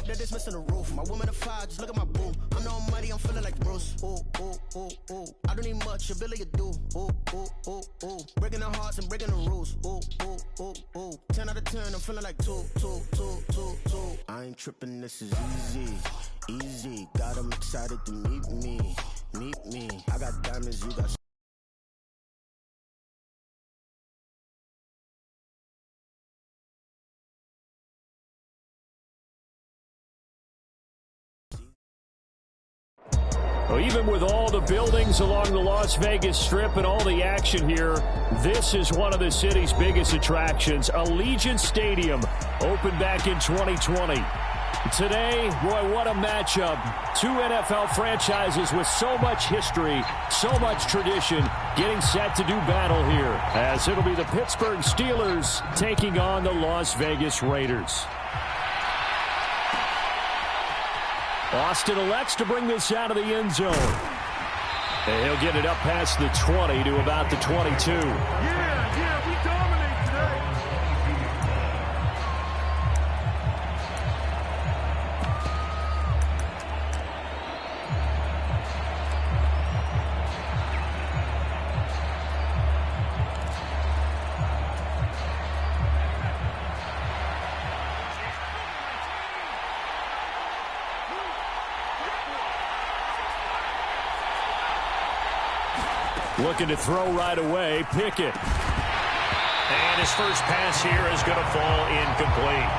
that it's missing the roof. My woman a fire, just look at my boo. I'm no money, I'm feeling like Bruce. Ooh, ooh, ooh, ooh. I don't need much, ability to do. Ooh, ooh, ooh, ooh. Breaking the hearts and breaking the rules. Ooh, ooh, ooh, ooh. 10 out of 10, I'm feeling like 2. I ain't tripping, this is easy. Got them excited to meet me. I got diamonds, you got. Well, even with all the buildings along the Las Vegas Strip and all the action here, this is one of the city's biggest attractions. Allegiant Stadium opened back in 2020. Today, boy, what a matchup. Two NFL franchises with so much history, so much tradition, getting set to do battle here, as it'll be the Pittsburgh Steelers taking on the Las Vegas Raiders. Austin elects to bring this out of the end zone. And he'll get it up past the 20 to about the 22. Yeah, we dominate today. Looking to throw right away, Pickett. And his first pass here is going to fall incomplete.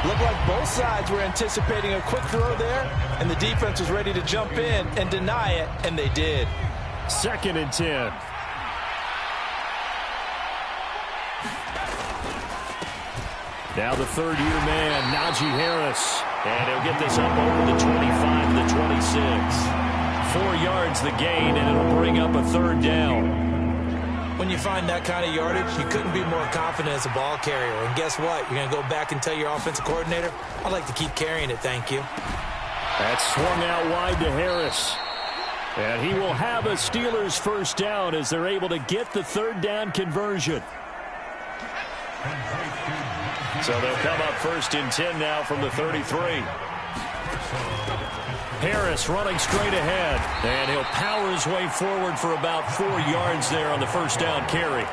Looked like both sides were anticipating a quick throw there, and the defense was ready to jump in and deny it, and they did. 2nd and 10. Now the third-year man, Najee Harris. And he'll get this up over the 25 to the 26. 4 yards the gain, and it'll bring up a third down. When you find that kind of yardage, you couldn't be more confident as a ball carrier. And guess what? You're going to go back and tell your offensive coordinator, I'd like to keep carrying it, thank you. That's swung out wide to Harris. And he will have a Steelers first down as they're able to get the third down conversion. So they'll come up 1st and 10 now from the 33. Harris running straight ahead, and he'll power his way forward for about 4 yards there on the first down carry.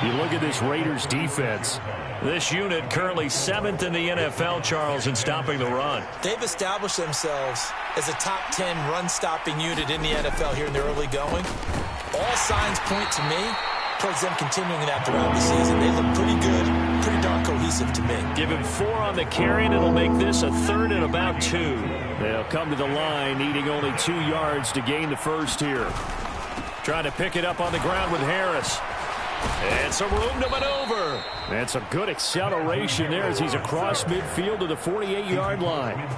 You look at this Raiders defense. This unit currently 7th in the NFL, Charles, in stopping the run. They've established themselves as a top 10 run-stopping unit in the NFL here in the early going. All signs point to me towards them continuing that throughout the season. They look pretty good, pretty darn cohesive to me. Give him 4 on the carry, and it'll make this a 3rd and about 2. They'll come to the line, needing only 2 yards to gain the first here. Trying to pick it up on the ground with Harris. And some room to maneuver. And some good acceleration there as he's across midfield to the 48-yard line.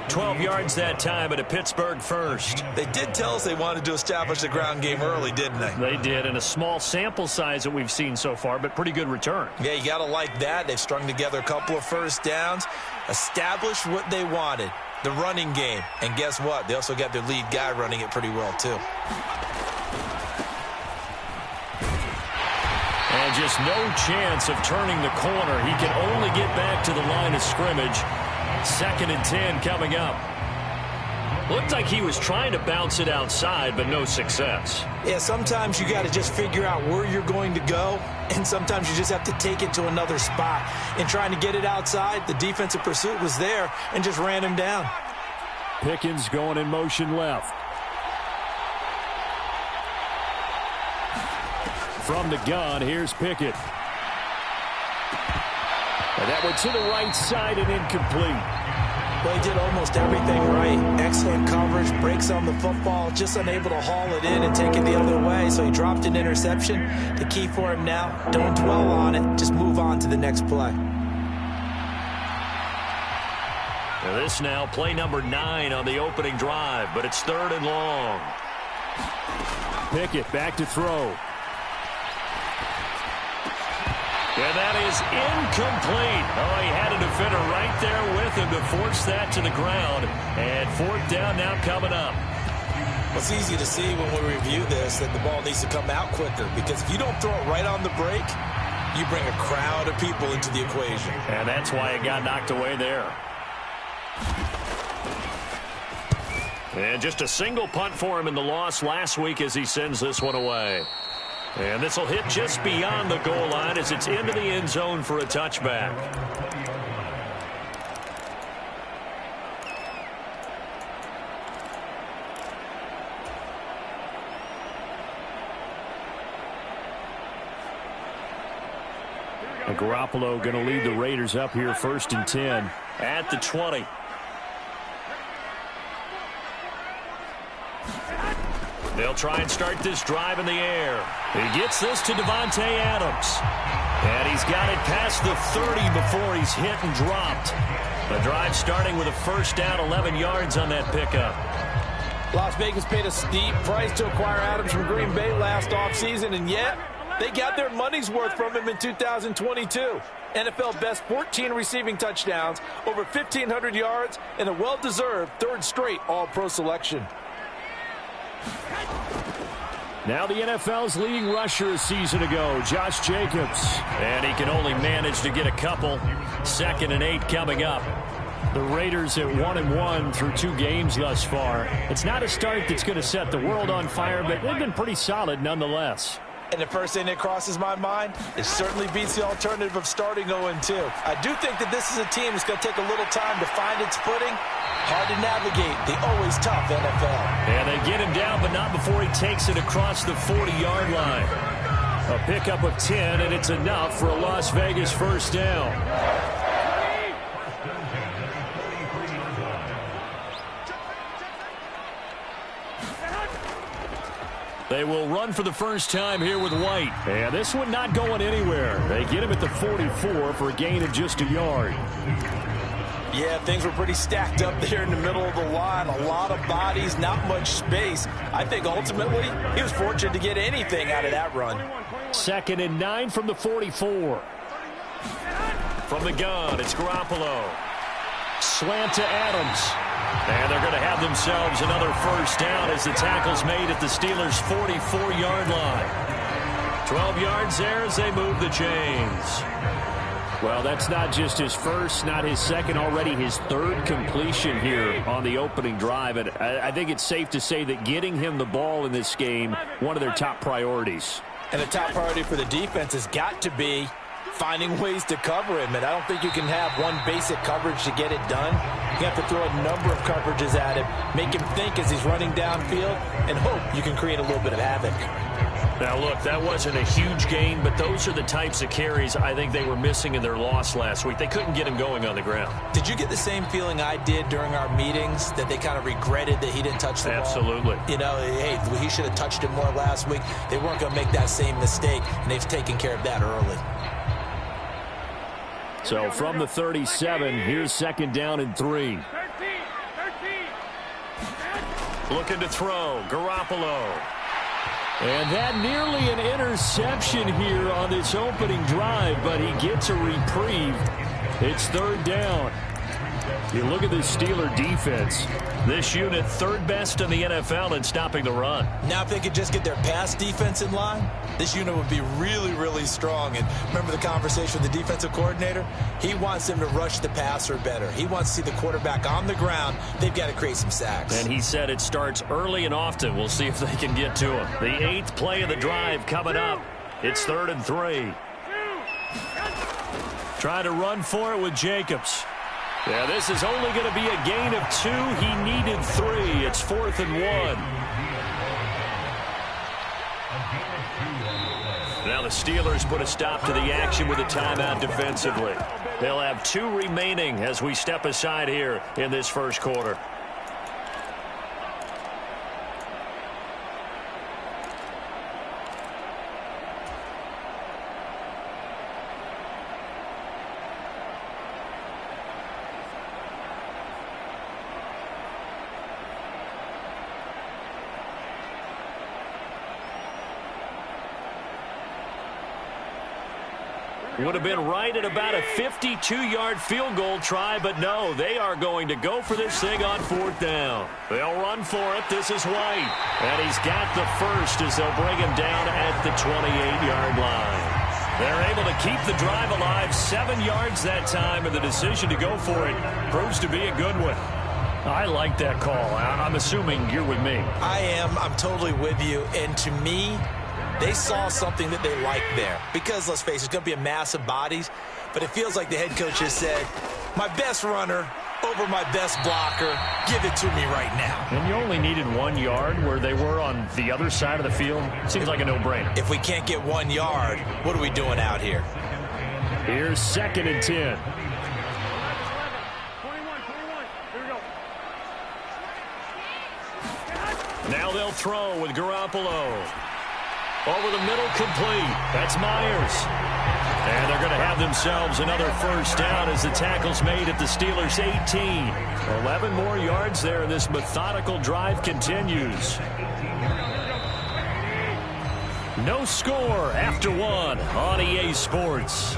12 yards that time at a Pittsburgh first. They did tell us they wanted to establish the ground game early, didn't they? They did, and a small sample size that we've seen so far, but pretty good return. Yeah, you got to like that. They've strung together a couple of first downs, established what they wanted, the running game. And guess what? They also got their lead guy running it pretty well, too. And just no chance of turning the corner. He can only get back to the line of scrimmage. 2nd and 10 coming up. Looked like he was trying to bounce it outside, but no success. Yeah, sometimes you got to just figure out where you're going to go, and sometimes you just have to take it to another spot. In trying to get it outside, the defensive pursuit was there and just ran him down. Pickens going in motion left. From the gun, here's Pickett. And that went to the right side and incomplete. Well, he did almost everything right. Excellent coverage, breaks on the football, just unable to haul it in and take it the other way. So he dropped an interception. The key for him now, don't dwell on it. Just move on to the next play. Now this now play number 9 on the opening drive, but it's 3rd and long. Pickett back to throw. And that is incomplete. Oh, he had a defender right there with him to force that to the ground. And 4th down now coming up. Well, it's easy to see when we review this that the ball needs to come out quicker, because if you don't throw it right on the break, you bring a crowd of people into the equation. And that's why it got knocked away there. And just a single punt for him in the loss last week as he sends this one away. And this will hit just beyond the goal line as it's into the end zone for a touchback. And Garoppolo going to lead the Raiders up here 1st and 10. At the 20. They'll try and start this drive in the air. He gets this to Davante Adams. And he's got it past the 30 before he's hit and dropped. The drive starting with a first down, 11 yards on that pickup. Las Vegas paid a steep price to acquire Adams from Green Bay last offseason, and yet they got their money's worth from him in 2022. NFL best 14 receiving touchdowns, over 1,500 yards, and a well-deserved third straight All-Pro selection. Now the NFL's leading rusher a season ago, Josh Jacobs. And he can only manage to get a couple. 2nd and 8 coming up. The Raiders at 1-1 through 2 games thus far. It's not a start that's going to set the world on fire, but they've been pretty solid nonetheless. And the first thing that crosses my mind, it certainly beats the alternative of starting 0-2. I do think that this is a team that's going to take a little time to find its footing. Hard to navigate the always tough NFL. And they get him down, but not before he takes it across the 40-yard line. A pickup of 10, and it's enough for a Las Vegas first down. They will run for the first time here with White. And this one not going anywhere. They get him at the 44 for a gain of just a yard. Yeah, things were pretty stacked up there in the middle of the line. A lot of bodies, not much space. I think ultimately he was fortunate to get anything out of that run. 2nd and 9 from the 44. From the gun, it's Garoppolo. Slant to Adams. And they're going to have themselves another first down as the tackle's made at the Steelers' 44-yard line. 12 yards there as they move the chains. Well, that's not just his first, not his second, already his 3rd completion here on the opening drive. And I think it's safe to say that getting him the ball in this game, one of their top priorities. And the top priority for the defense has got to be finding ways to cover him. And I don't think you can have one basic coverage to get it done. You have to throw a number of coverages at him, make him think as he's running downfield, and hope you can create a little bit of havoc. Now, look, that wasn't a huge gain, but those are the types of carries I think they were missing in their loss last week. They couldn't get him going on the ground. Did you get the same feeling I did during our meetings, that they kind of regretted that he didn't touch the ball? Absolutely. You know, hey, he should have touched it more last week. They weren't going to make that same mistake, and they've taken care of that early. So from the 37, here's 2nd down and 3. Looking to throw, Garoppolo. And that nearly an interception here on this opening drive, but he gets a reprieve. It's 3rd down. You look at this Steeler defense. This unit 3rd best in the NFL in stopping the run. Now if they could just get their pass defense in line, this unit would be really, really strong. And remember the conversation with the defensive coordinator? He wants them to rush the passer better. He wants to see the quarterback on the ground. They've got to create some sacks. And he said it starts early and often. We'll see if they can get to him. The 8th play of the drive coming up. It's 3rd and 3. Trying to run for it with Jacobs. Yeah, this is only going to be a gain of 2. He needed 3. It's 4th and 1. Now the Steelers put a stop to the action with a timeout defensively. They'll have 2 remaining as we step aside here in this first quarter. Would have been right at about a 52-yard field goal try, but no, they are going to go for this thing on 4th down. They'll run for it. This is White. And he's got the first as they'll bring him down at the 28-yard line. They're able to keep the drive alive, 7 yards that time, and the decision to go for it proves to be a good one. I like that call. I'm assuming you're with me. I am. I'm totally with you. And to me, they saw something that they liked there. Because, let's face it, it's going to be a mass of bodies. But it feels like the head coach has said, my best runner over my best blocker, give it to me right now. And you only needed 1 yard where they were on the other side of the field. Seems like a no-brainer. If we can't get 1 yard, what are we doing out here? Here's 2nd and 10. 21. Here we go. Now they'll throw with Garoppolo. Over the middle, complete. That's Myers. And they're going to have themselves another first down as the tackle's made at the Steelers' 18. 11 more yards there, and this methodical drive continues. No score after 1 on EA Sports.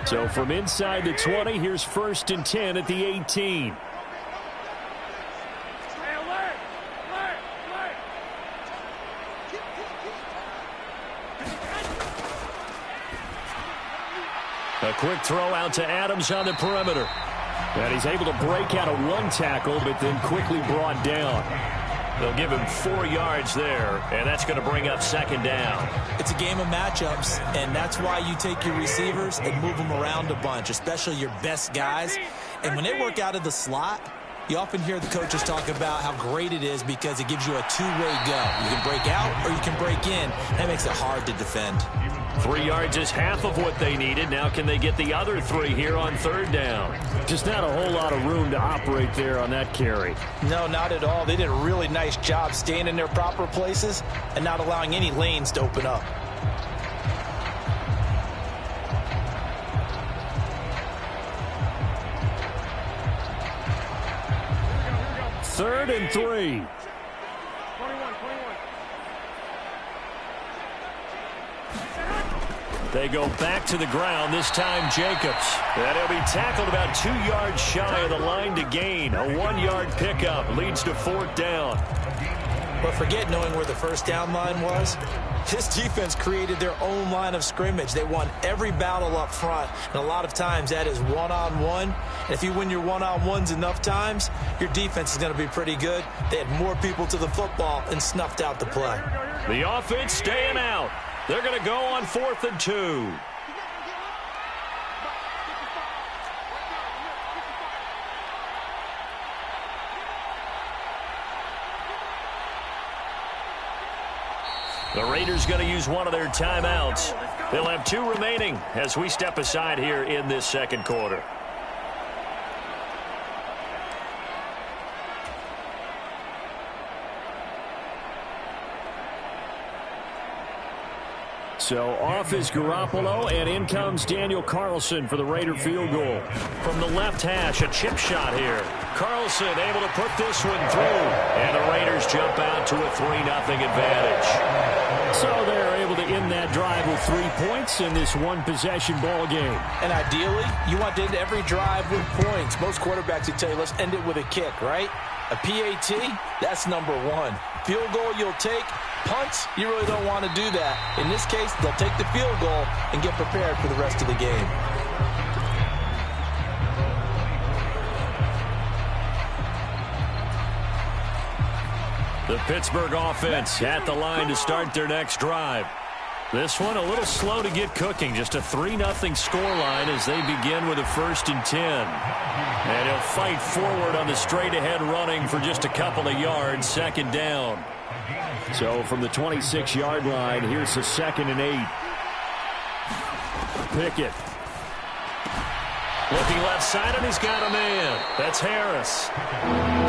So from inside the 20, here's 1st and 10 at the 18. A quick throw out to Adams on the perimeter. And he's able to break out of 1 tackle, but then quickly brought down. They'll give him 4 yards there, and that's going to bring up 2nd down. It's a game of matchups, and that's why you take your receivers and move them around a bunch, especially your best guys. And when they work out of the slot, you often hear the coaches talk about how great it is because it gives you a two-way go. You can break out or you can break in. That makes it hard to defend. 3 yards is half of what they needed. Now can they get the other 3 here on 3rd down? Just not a whole lot of room to operate there on that carry. No, not at all. They did a really nice job staying in their proper places and not allowing any lanes to open up. Third and 3. They go back to the ground, this time Jacobs. And he'll be tackled about 2 yards shy of the line to gain. A 1-yard pickup leads to 4th down. But forget knowing where the first down line was. This defense created their own line of scrimmage. They won every battle up front, and a lot of times that is one-on-one. And if you win your one-on-ones enough times, your defense is going to be pretty good. They had more people to the football and snuffed out the play. The offense staying out. They're going to go on 4th and 2. The Raiders going to use one of their timeouts. They'll have 2 remaining as we step aside here in this 2nd quarter. So off is Garoppolo, and in comes Daniel Carlson for the Raider field goal. From the left hash, a chip shot here. Carlson able to put this one through. And the Raiders jump out to a 3-0 advantage. So they're able to end that drive with 3 points in this one-possession ball game. And ideally, you want to end every drive with points. Most quarterbacks would tell you, let's end it with a kick, right? A PAT, that's number 1. Field goal you'll take. Punts, you really don't want to do that. In this case, they'll take the field goal and get prepared for the rest of the game. The Pittsburgh offense at the line to start their next drive. This one a little slow to get cooking. Just a 3-0 scoreline as they begin with a 1st and 10. And he'll fight forward on the straight-ahead running for just a couple of yards. 2nd down. So from the 26-yard line, here's the 2nd and 8. Pickett. Looking left side, and he's got a man. That's Harris.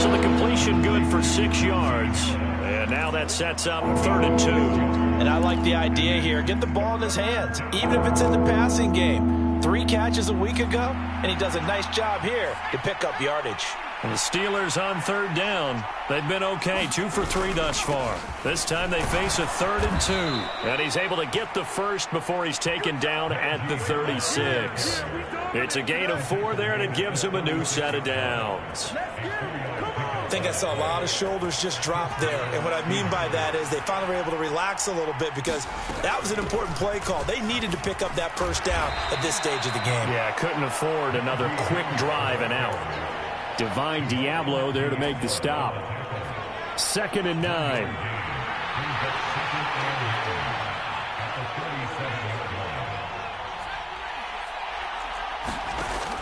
So the completion good for 6 yards. And now that sets up 3rd and 2. And I like the idea here. Get the ball in his hands, even if it's in the passing game. 3 catches a week ago, and he does a nice job here to pick up yardage. And the Steelers on third down. They've been okay, 2 for 3 thus far. This time they face a 3rd and 2. And he's able to get the first before he's taken down at the 36. It's a gain of 4 there, and it gives him a new set of downs. I think I saw a lot of shoulders just drop there. And what I mean by that is they finally were able to relax a little bit because that was an important play call. They needed to pick up that first down at this stage of the game. Yeah, couldn't afford another quick drive and out. Divine Diablo there to make the stop. 2nd and 9.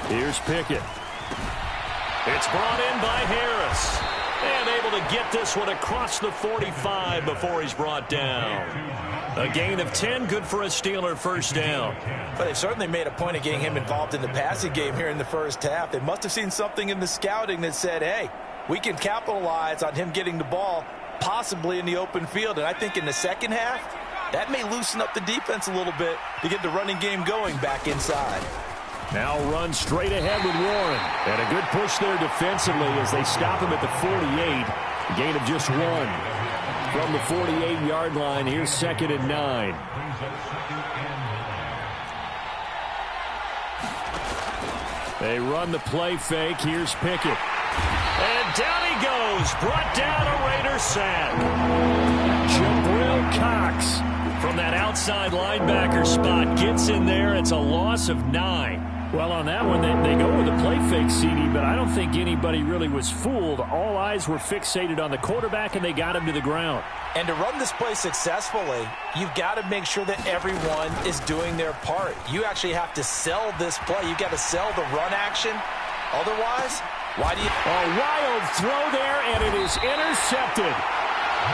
Here's Pickett. It's brought in by Harris. And able to get this one across the 45 before he's brought down. A gain of 10, good for a Steeler first down. But they've certainly made a point of getting him involved in the passing game here in the first half. They must have seen something in the scouting that said, hey, we can capitalize on him getting the ball possibly in the open field. And I think in the second half, that may loosen up the defense a little bit to get the running game going back inside. Now run straight ahead with Warren. And a good push there defensively as they stop him at the 48. A gain of just 1. From the 48-yard line, here's 2nd and 9. They run the play fake. Here's Pickett. And down he goes. Brought down a Raider sack. Jabril Cox from that outside linebacker spot gets in there. It's a loss of 9. Well, on that one, they go with a play fake, CD, but I don't think anybody really was fooled. All eyes were fixated on the quarterback, and they got him to the ground. And to run this play successfully, you've got to make sure that everyone is doing their part. You actually have to sell this play. You've got to sell the run action. Otherwise, why do you... A wild throw there, and it is intercepted.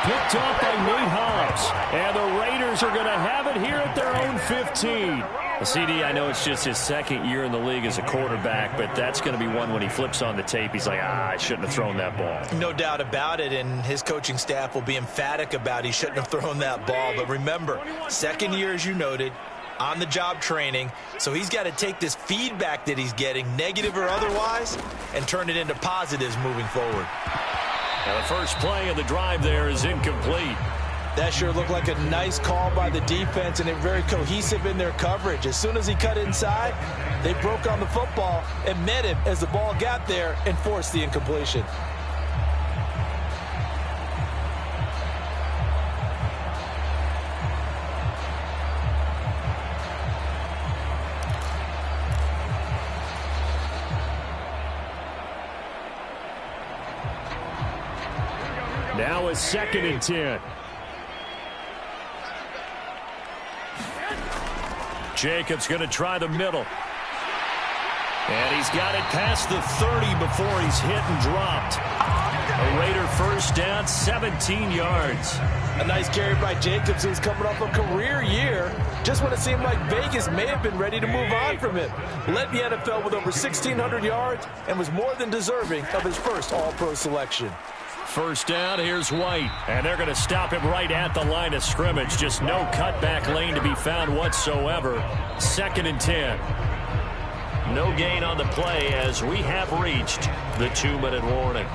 Picked off by Nate Hobbs. And the Raiders are going to have it here at their own 15. CD, I know it's just his second year in the league as a quarterback, but that's going to be one when he flips on the tape. He's like, I shouldn't have thrown that ball. No doubt about it, and his coaching staff will be emphatic about he shouldn't have thrown that ball. But remember, second year, as you noted, on-the-job training, so he's got to take this feedback that he's getting, negative or otherwise, and turn it into positives moving forward. Now the first play of the drive there is incomplete. That sure looked like a nice call by the defense, and they're very cohesive in their coverage. As soon as he cut inside, they broke on the football and met him as the ball got there and forced the incompletion. Now it's 2nd and 10. Jacobs going to try the middle. And he's got it past the 30 before he's hit and dropped. A Raider first down, 17 yards. A nice carry by Jacobs, who's coming off a career year. Just when it seemed like Vegas may have been ready to move on from him. Led the NFL with over 1,600 yards and was more than deserving of his first All-Pro selection. First down, here's White. And they're going to stop him right at the line of scrimmage. Just no cutback lane to be found whatsoever. 2nd and 10. No gain on the play as we have reached the 2-minute warning.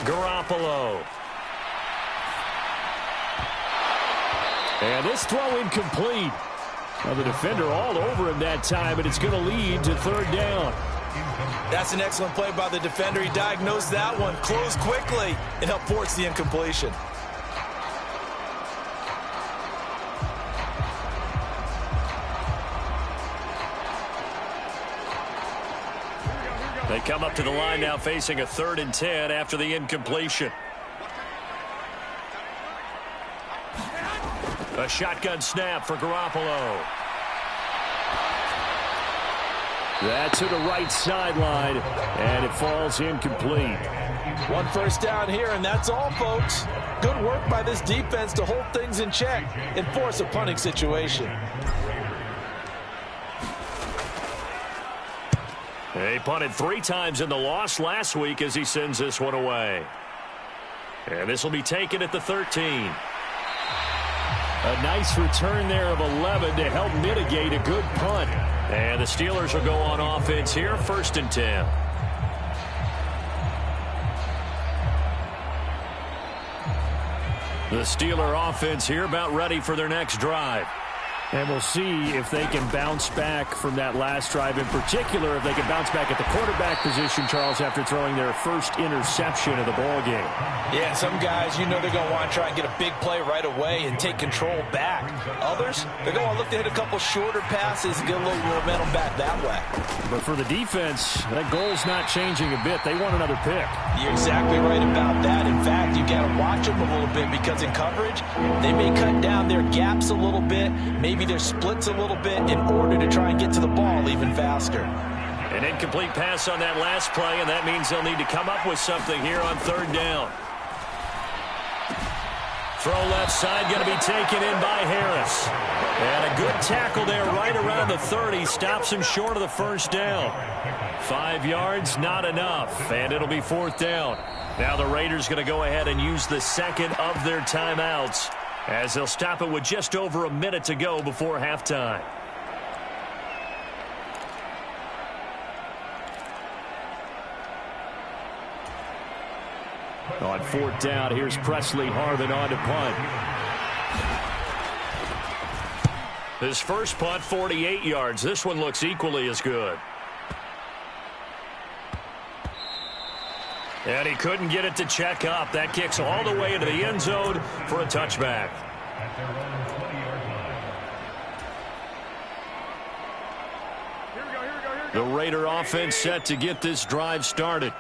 Garoppolo. And this throw incomplete. Now the defender all over him that time, but it's going to lead to 3rd down. That's an excellent play by the defender. He diagnosed that one, closed quickly, and helped force the incompletion. They come up to the line now facing a 3rd and 10 after the incompletion. A shotgun snap for Garoppolo. That's to the right sideline, and it falls incomplete. One first down here, and that's all, folks. Good work by this defense to hold things in check and force a punting situation. He punted 3 times in the loss last week as he sends this one away. And this will be taken at the 13. A nice return there of 11 to help mitigate a good punt. And the Steelers will go on offense here, 1st and 10. The Steeler offense here about ready for their next drive. And we'll see if they can bounce back from that last drive. In particular, if they can bounce back at the quarterback position, Charles, after throwing their first interception of the ball game. Yeah, some guys, they're going to want to try and get a big play right away and take control back. Others, they're going to look to hit a couple shorter passes and get a little momentum back that way. But for the defense, that goal's not changing a bit. They want another pick. You're exactly right about that. In fact, you got to watch them a little bit because in coverage, they may cut down their gaps a little bit, maybe their splits a little bit in order to try and get to the ball even faster. An incomplete pass on that last play, and that means they'll need to come up with something here on 3rd down. Throw left side going to be taken in by Harris. And a good tackle there right around the 30. Stops him short of the 1st down. 5 yards, not enough. And it'll be 4th down. Now the Raiders going to go ahead and use the 2nd of their timeouts, as they'll stop it with just over a minute to go before halftime. On 4th down, here's Presley Harvin on to punt. His first punt, 48 yards. This one looks equally as good. And he couldn't get it to check up. That kicks all the way into the end zone for a touchback. The Raider offense set to get this drive started.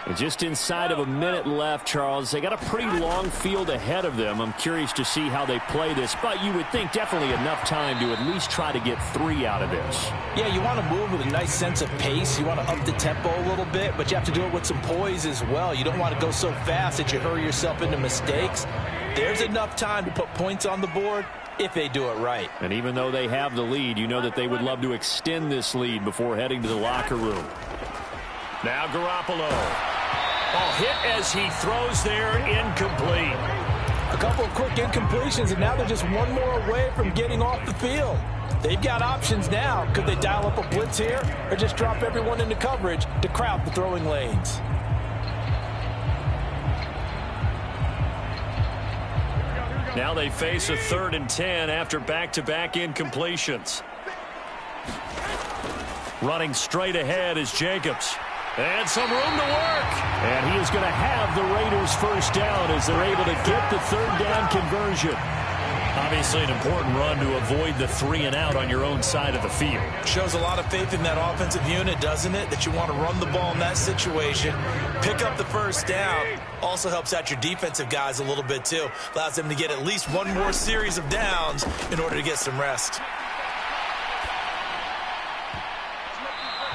And just inside of a minute left, Charles. They got a pretty long field ahead of them. I'm curious to see how they play this, but you would think definitely enough time to at least try to get 3 out of this. Yeah, you want to move with a nice sense of pace. You want to up the tempo a little bit, but you have to do it with some poise as well. You don't want to go so fast that you hurry yourself into mistakes. There's enough time to put points on the board if they do it right. And even though they have the lead, you know that they would love to extend this lead before heading to the locker room. Now Garoppolo. Hit as he throws there, incomplete. A couple of quick incompletions, and now they're just one more away from getting off the field. They've got options now. Could they dial up a blitz here or just drop everyone into coverage to crowd the throwing lanes? Now they face a 3rd and 10 after back-to-back incompletions. Running straight ahead is Jacobs. And some room to work. And he is going to have the Raiders' 1st down as they're able to get the 3rd down conversion. Obviously an important run to avoid the 3 and out on your own side of the field. Shows a lot of faith in that offensive unit, doesn't it? That you want to run the ball in that situation. Pick up the 1st down. Also helps out your defensive guys a little bit too. Allows them to get at least one more series of downs in order to get some rest.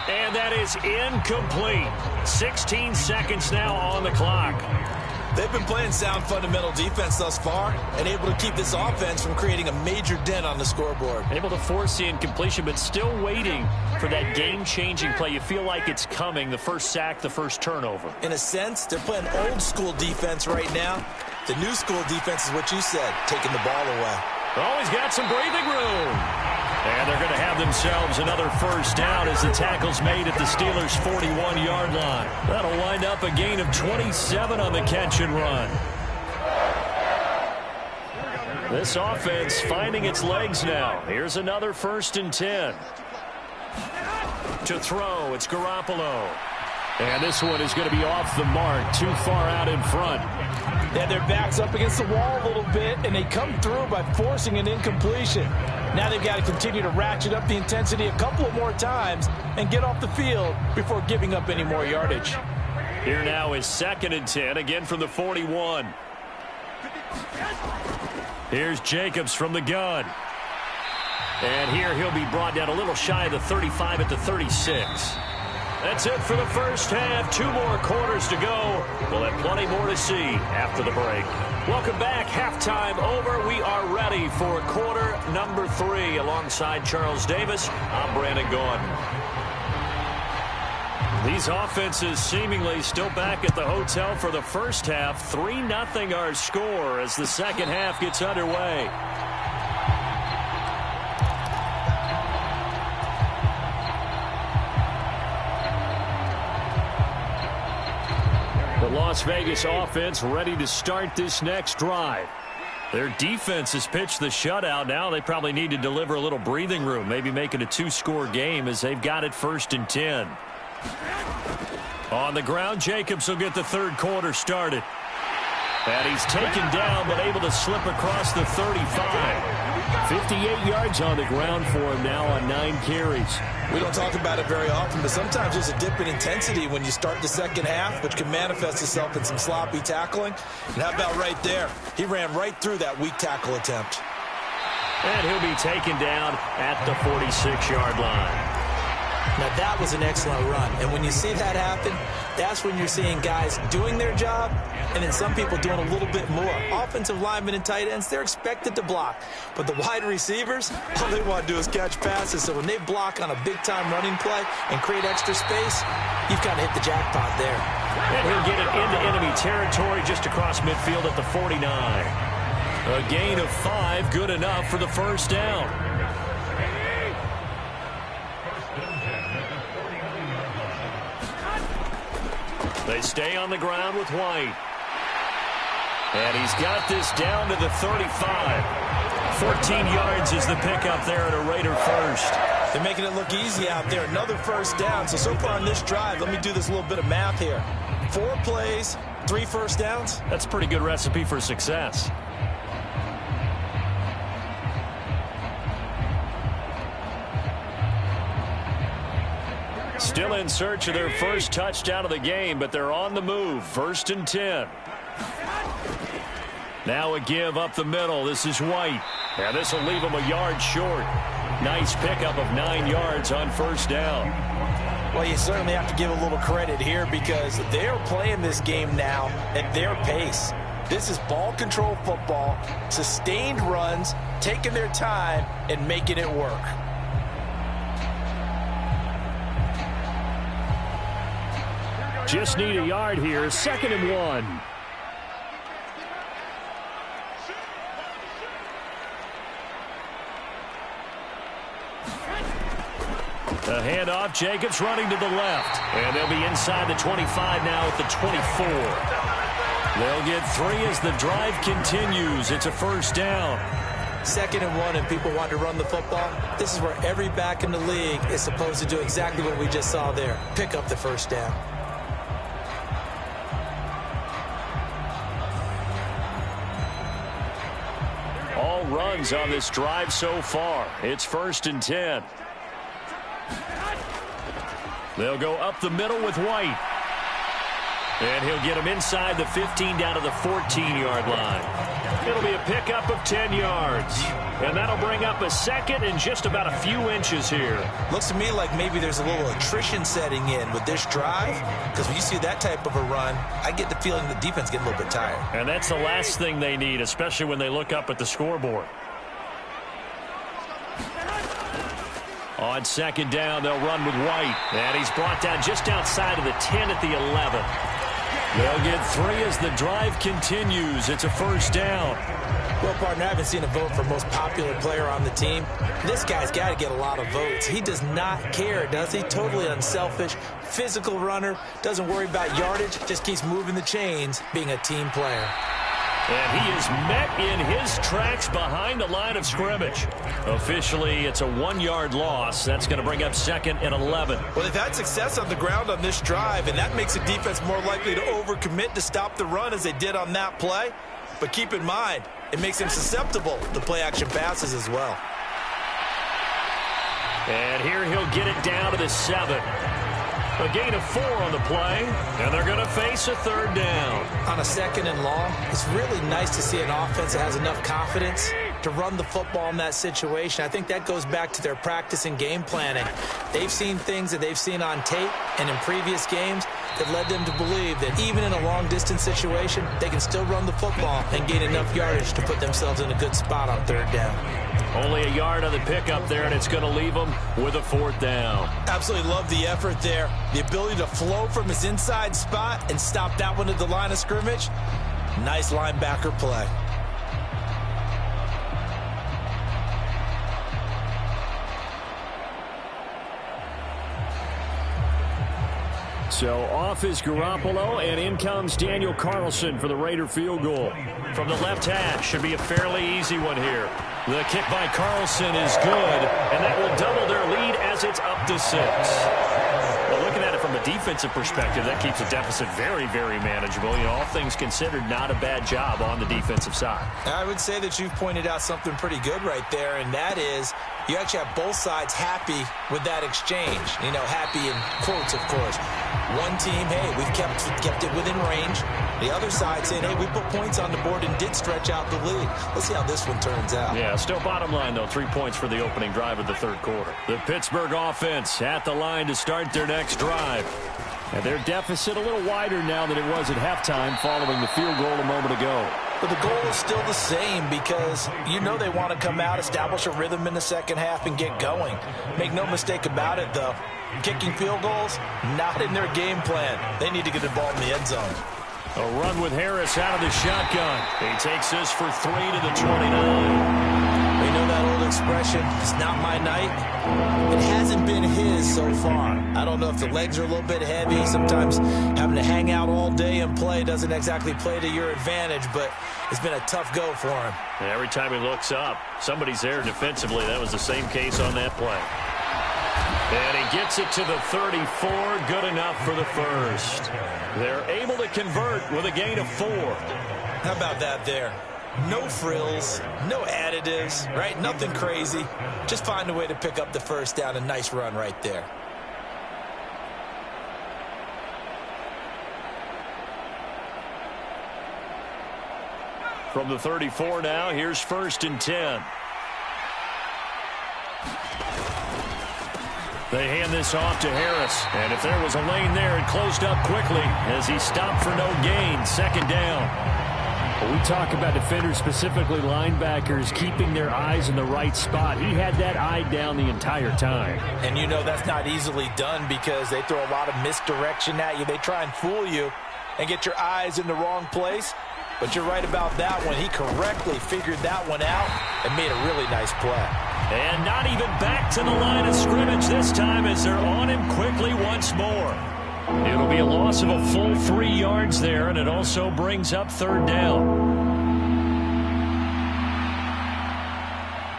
And that is incomplete. 16 seconds now on the clock. They've been playing sound fundamental defense thus far and able to keep this offense from creating a major dent on the scoreboard. Able to force the incompletion, but still waiting for that game-changing play. You feel like it's coming, the first sack, the first turnover. In a sense, they're playing old-school defense right now. The new school defense is what you said, taking the ball away. Oh, he's got some breathing room. And they're going to have themselves another 1st down as the tackle's made at the Steelers' 41-yard line. That'll wind up a gain of 27 on the catch and run. This offense finding its legs now. Here's another 1st and 10. To throw, it's Garoppolo. And this one is going to be off the mark, too far out in front. Yeah, their back's up against the wall a little bit, and they come through by forcing an incompletion. Now they've got to continue to ratchet up the intensity a couple of more times and get off the field before giving up any more yardage. Here now is 2nd and 10, again from the 41. Here's Jacobs from the gun. And here he'll be brought down a little shy of the 35 at the 36. That's it for the first half. 2 more quarters to go. We'll have plenty more to see after the break. Welcome back. Halftime over. We are ready for quarter number 3. Alongside Charles Davis, I'm Brandon Gaudin. These offenses seemingly still back at the hotel for the first half. 3-0 our score as the second half gets underway. The Las Vegas offense ready to start this next drive. Their defense has pitched the shutout. Now they probably need to deliver a little breathing room, maybe make it a 2-score game as they've got it 1st and 10. On the ground, Jacobs will get the third quarter started. And he's taken down but able to slip across the 35. 58 yards on the ground for him now on 9 carries. We don't talk about it very often, but sometimes there's a dip in intensity when you start the second half, which can manifest itself in some sloppy tackling. And how about right there? He ran right through that weak tackle attempt. And he'll be taken down at the 46-yard line. Now, that was an excellent run. And when you see that happen, that's when you're seeing guys doing their job and then some people doing a little bit more. Offensive linemen and tight ends, they're expected to block. But the wide receivers, all they want to do is catch passes. So when they block on a big-time running play and create extra space, you've kind of hit the jackpot there. And he'll get it into enemy territory just across midfield at the 49. A gain of 5, good enough for the first down. They stay on the ground with White. And he's got this down to the 35. 14 yards is the pickup there at a Raider first. They're making it look easy out there. Another first down. So far on this drive, let me do this little bit of math here. 4 plays, 3 first downs. That's a pretty good recipe for success. Still in search of their first touchdown of the game, but they're on the move. 1st and 10. Now a give up the middle. This is White. And this will leave him a yard short. Nice pickup of 9 yards on first down. Well, you certainly have to give a little credit here because they're playing this game now at their pace. This is ball control football, sustained runs, taking their time, and making it work. Just need a yard here. 2nd and 1. The handoff, Jacobs running to the left. And they'll be inside the 25 now at the 24. They'll get 3 as the drive continues. It's a first down. 2nd and 1 and people want to run the football. This is where every back in the league is supposed to do exactly what we just saw there. Pick up the first down. All runs on this drive so far. It's 1st and 10. They'll go up the middle with White. And he'll get him inside the 15 down to the 14-yard line. It'll be a pickup of 10 yards. And that'll bring up a 2nd and just about a few inches here. Looks to me like maybe there's a little attrition setting in with this drive. Because when you see that type of a run, I get the feeling the defense getting a little bit tired. And that's the last thing they need, especially when they look up at the scoreboard. On 2nd down, they'll run with White. And he's brought down just outside of the 10 at the 11. They'll get 3 as the drive continues. It's a first down. Well, partner, I haven't seen a vote for most popular player on the team. This guy's got to get a lot of votes. He does not care, does he? Totally unselfish, physical runner, doesn't worry about yardage, just keeps moving the chains, being a team player. And he is met in his tracks behind the line of scrimmage. Officially, it's a 1-yard loss. That's going to bring up 2nd and 11. Well, they've had success on the ground on this drive, and that makes the defense more likely to overcommit to stop the run as they did on that play. But keep in mind, it makes them susceptible to play-action passes as well. And here he'll get it down to the 7. A gain of 4 on the play, and they're going to face a 3rd down. On a 2nd and long, it's really nice to see an offense that has enough confidence to run the football in that situation. I think that goes back to their practice and game planning. They've seen things that they've seen on tape and in previous games that led them to believe that even in a long-distance situation, they can still run the football and gain enough yardage to put themselves in a good spot on third down. Only a yard on the pickup there, and it's going to leave them with a fourth down. Absolutely love the effort there. The ability to flow from his inside spot and stop that one at the line of scrimmage. Nice linebacker play. So off is Garoppolo, and in comes Daniel Carlson for the Raider field goal. From the left hash, should be a fairly easy one here. The kick by Carlson is good, and that will double their lead as it's up to 6. Well, looking at it from a defensive perspective, that keeps the deficit very, very manageable. You know, all things considered, not a bad job on the defensive side. I would say that you've pointed out something pretty good right there, and that is you actually have both sides happy with that exchange. You know, happy in quotes, of course. One team, hey, we've kept it within range. The other side saying, hey, we put points on the board and did stretch out the lead. Let's see how this one turns out. Yeah, still bottom line, though, 3 points for the opening drive of the third quarter. The Pittsburgh offense at the line to start their next drive. And their deficit a little wider now than it was at halftime following the field goal a moment ago. But the goal is still the same because you know they want to come out, establish a rhythm in the second half, and get going. Make no mistake about it, though. Kicking field goals, not in their game plan. They need to get involved in the end zone. A run with Harris out of the shotgun. He takes this for 3 to the 29. You know that old expression, it's not my night. It hasn't been his so far. I don't know if the legs are a little bit heavy. Sometimes having to hang out all day and play doesn't exactly play to your advantage, but it's been a tough go for him. And every time he looks up, somebody's there defensively. That was the same case on that play. And he gets it to the 34. Good enough for the first. They're able to convert with a gain of 4. How about that there? No frills, no additives, right? Nothing crazy. Just find a way to pick up the first down. A nice run right there. From the 34 now, here's 1st and 10. They hand this off to Harris. And if there was a lane there, it closed up quickly as he stopped for no gain. 2nd down. When we talk about defenders, specifically linebackers, keeping their eyes in the right spot. He had that eye down the entire time. And you know that's not easily done because they throw a lot of misdirection at you. They try and fool you and get your eyes in the wrong place. But you're right about that one. He correctly figured that one out and made a really nice play. And not even back to the line of scrimmage this time as they're on him quickly once more. It'll be a loss of a full 3 yards there, and it also brings up 3rd down.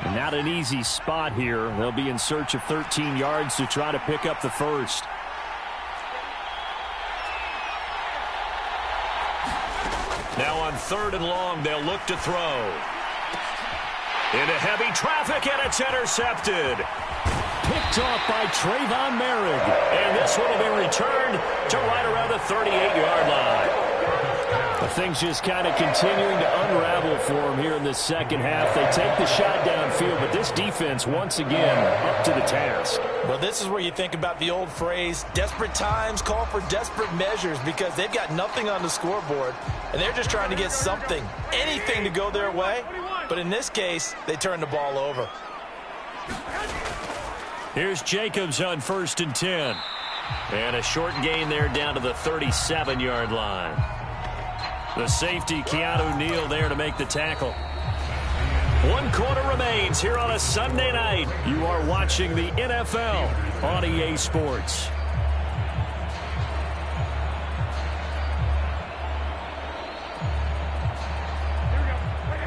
And not an easy spot here. They'll be in search of 13 yards to try to pick up the first. Now on 3rd and long, they'll look to throw. Into heavy traffic, and it's intercepted. Picked off by Trayvon Merrick. And this one will be returned to right around the 38-yard line. But things just kind of continuing to unravel for them here in the second half. They take the shot downfield, but this defense, once again, up to the task. Well, this is where you think about the old phrase, desperate times call for desperate measures, because they've got nothing on the scoreboard, and they're just trying to get something, anything to go their way. But in this case, they turn the ball over. Here's Jacobs on 1st and 10. And a short gain there down to the 37-yard line. The safety, Keanu Neal, there to make the tackle. 1 quarter remains here on a Sunday night. You are watching the NFL on EA Sports.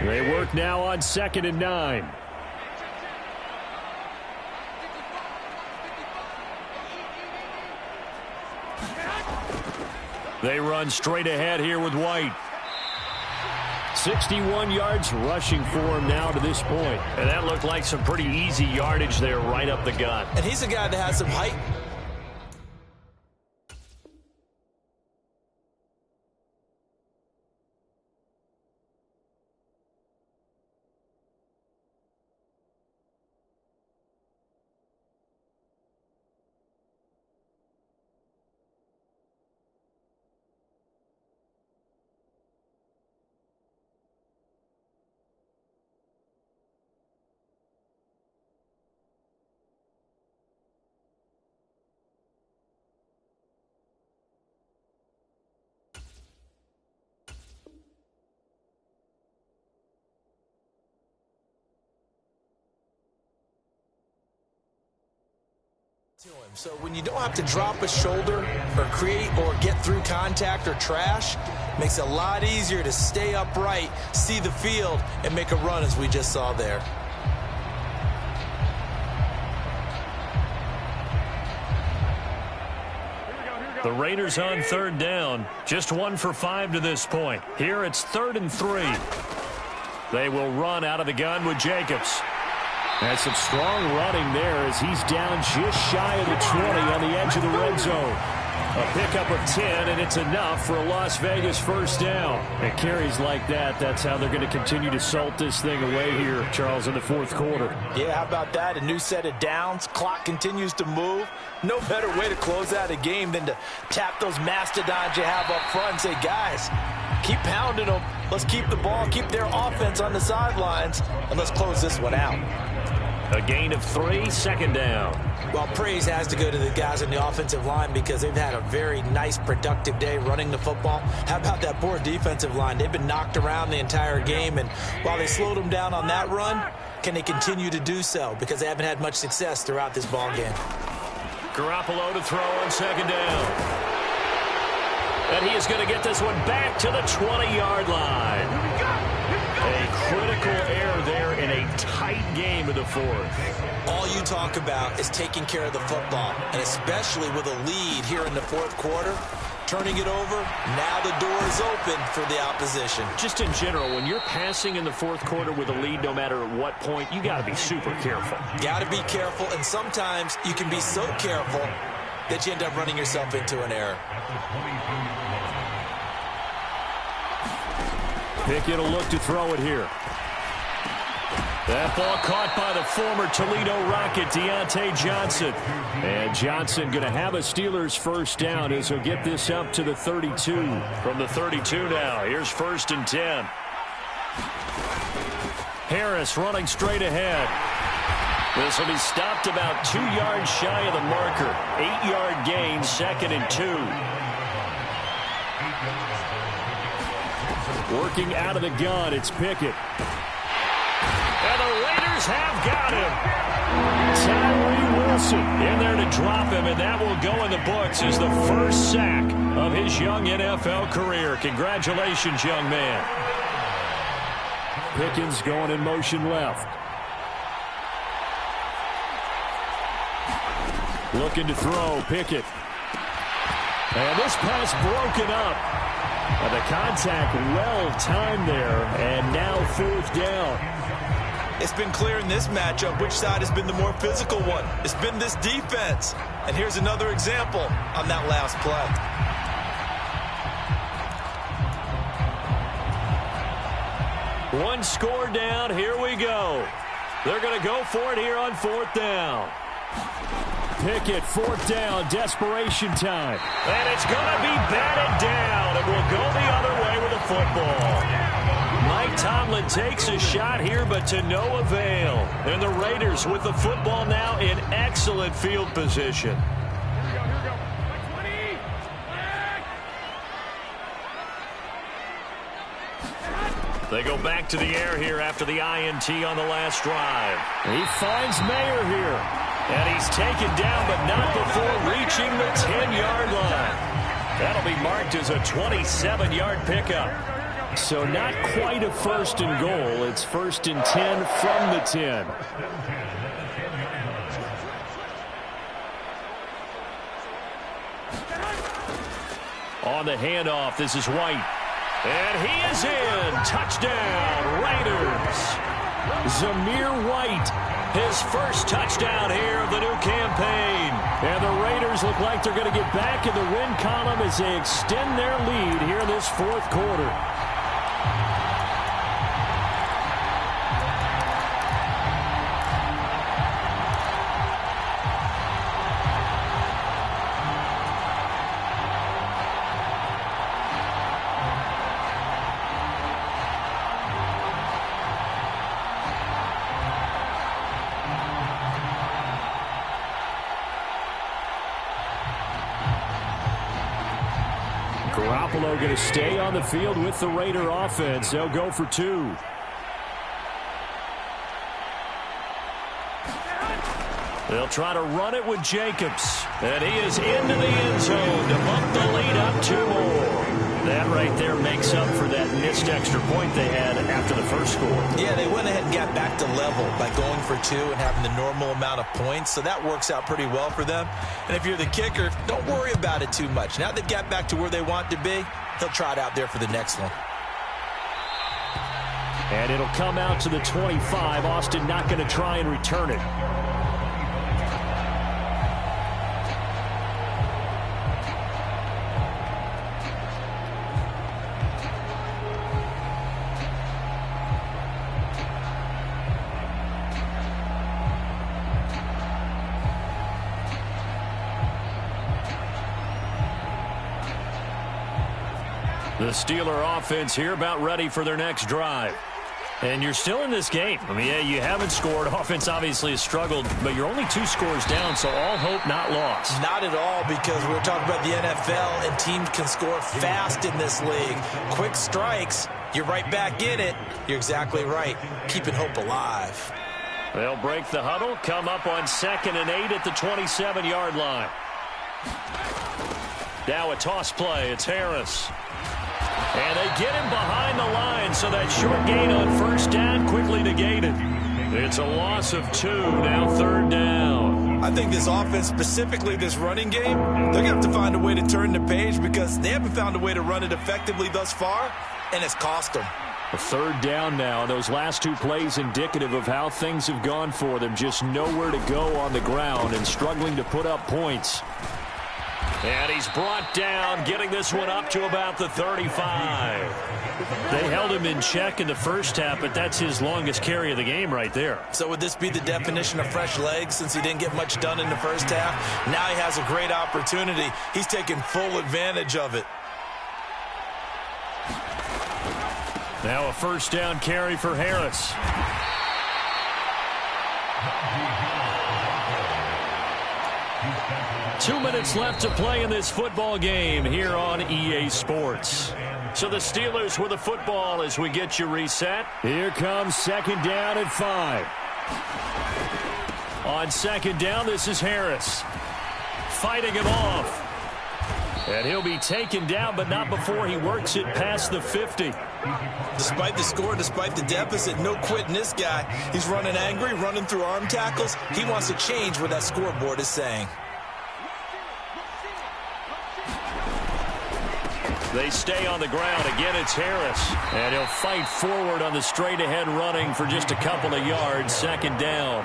They work now on 2nd and 9. They run straight ahead here with White. 61 yards rushing for him now to this point. And that looked like some pretty easy yardage there right up the gut. And he's a guy that has some height. So when you don't have to drop a shoulder or create or get through contact or trash, makes it a lot easier to stay upright, see the field, and make a run as we just saw there. The Raiders on third down. Just 1 for 5 to this point. Here it's 3rd and 3. They will run out of the gun with Jacobs. And some strong running there as he's down just shy of the 20 on the edge of the red zone. A pickup of 10, and it's enough for a Las Vegas first down. And carries like that, that's how they're going to continue to salt this thing away here, Charles, in the fourth quarter. Yeah, how about that? A new set of downs. Clock continues to move. No better way to close out a game than to tap those mastodons you have up front and say, guys, keep pounding them. Let's keep the ball, keep their offense on the sidelines, and let's close this one out. A gain of 3, second down. Well, praise has to go to the guys on the offensive line because they've had a very nice, productive day running the football. How about that poor defensive line? They've been knocked around the entire game, and while they slowed them down on that run, can they continue to do so? Because they haven't had much success throughout this ball game. Garoppolo to throw on second down. And he is going to get this one back to the 20-yard line. A critical error there in a tight game of the fourth. All you talk about is taking care of the football, and especially with a lead here in the fourth quarter, turning it over, now the door is open for the opposition. Just in general, when you're passing in the fourth quarter with a lead, no matter at what point, you got to be super careful. Got to be careful, and sometimes you can be so careful that you end up running yourself into an error. Pickett will look to throw it here. That ball caught by the former Toledo Rocket, Deontay Johnson. And Johnson going to have a Steelers first down as he'll get this up to the 32. From the 32 now, here's 1st and 10. Harris running straight ahead. This will be stopped about 2 yards shy of the marker. 8-yard gain, 2nd and 2. Working out of the gun, it's Pickett. And the Raiders have got him. Tyree Wilson in there to drop him, and that will go in the books as the first sack of his young NFL career. Congratulations, young man. Pickens going in motion left. Looking to throw, Pickett. And this pass broken up. And the contact well-timed there, and now 4th down. It's been clear in this matchup which side has been the more physical one. It's been this defense. And here's another example on that last play. One score down. Here we go. They're going to go for it here on 4th down. Pickett, 4th down, desperation time. And it's going to be batted down. It will go the other way with the football. Mike Tomlin takes a shot here, but to no avail. And the Raiders with the football now in excellent field position. They go back to the air here after the INT on the last drive. He finds Mayer here. And he's taken down, but not before reaching the 10-yard line. That'll be marked as a 27-yard pickup. So not quite a 1st and goal. It's 1st and 10 from the 10. On the handoff, this is White. And he is in. Touchdown, Raiders. Zamir White, his first touchdown here of the new campaign. And the Raiders look like they're going to get back in the win column as they extend their lead here in this 4th quarter. Garoppolo going to stay on the field with the Raider offense. They'll go for 2. They'll try to run it with Jacobs. And he is into the end zone to bump the lead up 2 more. That right there makes up for that missed extra point they had after the first score. Yeah, they went ahead and got back to level by going for 2 and having the normal amount of points. So that works out pretty well for them. And if you're the kicker, don't worry about it too much. Now they've got back to where they want to be, they'll try it out there for the next one. And it'll come out to the 25. Austin not going to try and return it. The Steeler offense here about ready for their next drive. And you're still in this game. I mean, yeah, you haven't scored. Offense obviously has struggled, but you're only 2 scores down, so all hope not lost. Not at all, because we're talking about the NFL, and teams can score fast in this league. Quick strikes, you're right back in it. You're exactly right. Keeping hope alive. They'll break the huddle, come up on 2nd and 8 at the 27-yard line. Now a toss play. It's Harris. And they get him behind the line, so that short gain on 1st down quickly negated. It's a loss of 2, now 3rd down. I think this offense, specifically this running game, they're going to have to find a way to turn the page because they haven't found a way to run it effectively thus far, and it's cost them. A 3rd down now. Those last 2 plays indicative of how things have gone for them. Just nowhere to go on the ground and struggling to put up points. And he's brought down, getting this one up to about the 35. They held him in check in the first half, but that's his longest carry of the game right there. So would this be the definition of fresh legs since he didn't get much done in the first half? Now he has a great opportunity. He's taking full advantage of it. Now a 1st down carry for Harris. Two minutes left to play in this football game here on EA Sports. So the Steelers with the football as we get you reset. Here comes 2nd down and 5. On 2nd down, this is Harris. Fighting him off. And he'll be taken down, but not before he works it past the 50. Despite the score, despite the deficit, no quitting this guy. He's running angry, running through arm tackles. He wants to change what that scoreboard is saying. They stay on the ground. Again, it's Harris. And he'll fight forward on the straight-ahead running for just a couple of yards. 2nd down.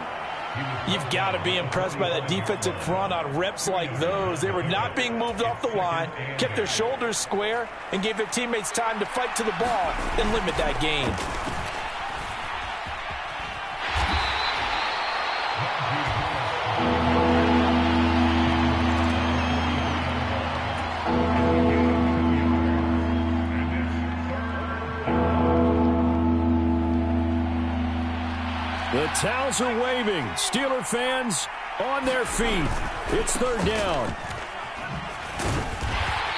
You've got to be impressed by that defensive front on reps like those. They were not being moved off the line, kept their shoulders square, and gave their teammates time to fight to the ball and limit that gain. The towels are waving. Steeler fans on their feet. It's 3rd down.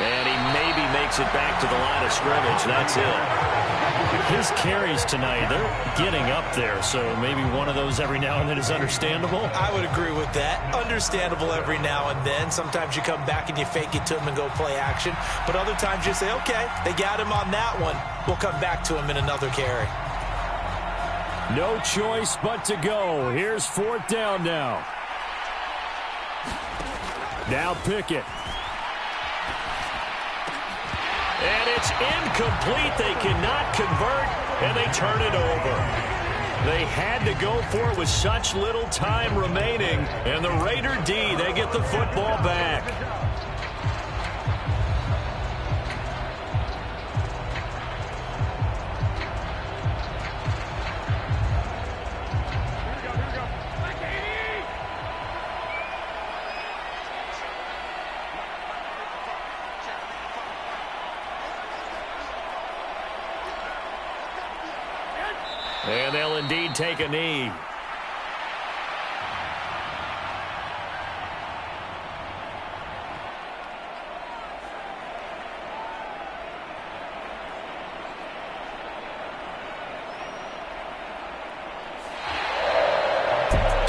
And he maybe makes it back to the line of scrimmage. That's it. His carries tonight, they're getting up there, so maybe one of those every now and then is understandable. I would agree with that. Understandable every now and then. Sometimes you come back and you fake it to him and go play action. But other times you say, okay, they got him on that one. We'll come back to him in another carry. No choice but to go. Here's 4th down now. Now Pickett. And it's incomplete. They cannot convert, and they turn it over. They had to go for it with such little time remaining. And the Raider D, they get the football back. And they'll indeed take a knee.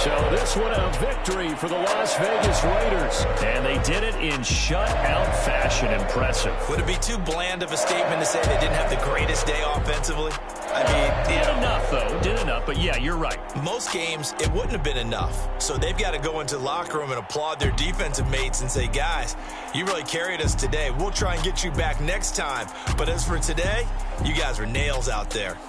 So this one a victory for the Las Vegas Raiders. And they did it in shutout fashion. Impressive. Would it be too bland of a statement to say they didn't have the greatest day offensively? I mean, Did enough, though. Did enough. But, yeah, you're right. most games, it wouldn't have been enough. So they've got to go into the locker room and applaud their defensive mates and say, guys, you really carried us today. We'll try and get you back next time. But as for today, you guys were nails out there.